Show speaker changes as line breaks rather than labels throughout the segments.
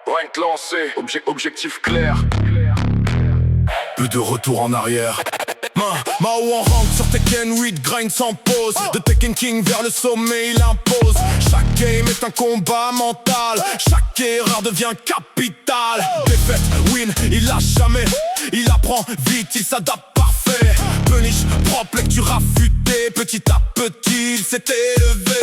Rank lancé, objectif clair.
Peu de retour en arrière. Mao en rank sur Tekken 8, grind sans pause. De Tekken King vers le sommet, il impose. Chaque game est un combat mental. Chaque erreur devient capitale. Défaite, win, il lâche jamais. Il apprend vite, il s'adapte parfait. Punish, propre, lecture affûtée. Petit à petit, il s'est élevé.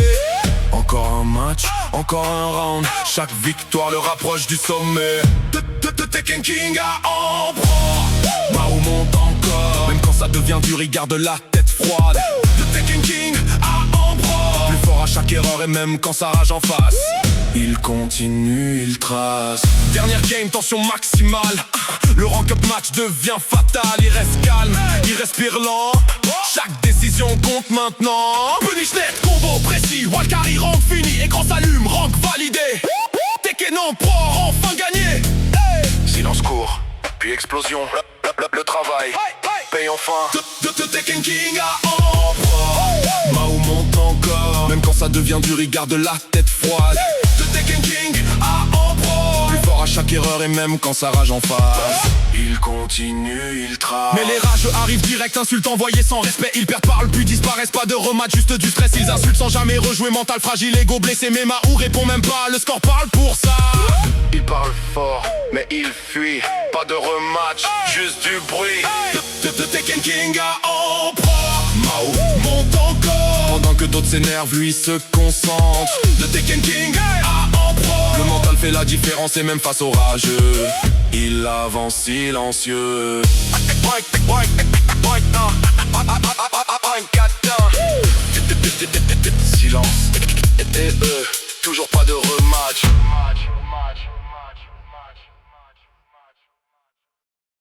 Encore un match, encore un round. Chaque victoire le rapproche du sommet. De Tekken King à Emperor, Mao monte encore. Même quand ça devient dur, il garde la tête froide. De Tekken King à Emperor, plus fort à chaque erreur et même quand ça rage en face. Il continue, il trace. Dernière game, tension maximale. Le rank-up match devient fatal. Il reste calme, il respire lent. Chaque décision compte maintenant. Punish net, combo précis. Walkari, rank fini, écran s'allume, rank validé. Tekken Emperor, enfin gagné.
Silence court, puis explosion. Le travail paye enfin.
De Tekken King à Emperor, Mao monte encore. Même quand ça devient dur, il garde la tête froide. De Tekken King à Emperor, plus fort à chaque erreur et même quand ça rage en face.
Il continue, il trace.
Mais les rageux arrivent direct, insultent envoyés sans respect. Ils perdent, parlent, puis disparaissent, pas de rematch, juste du stress. Ils insultent sans jamais rejouer, mental fragile, ego blessé. Mais Mao répond même pas, le score parle pour ça.
Il parle fort, mais il fuit. Pas de rematch, juste du bruit.
De Tekken King à Emperor, Mao monte encore. Pendant que d'autres s'énervent, lui se concentre. De Tekken King à Emperor, le mental fait la différence et même face au rageux, il avance silencieux.
Silence, et eux, toujours pas de rematch.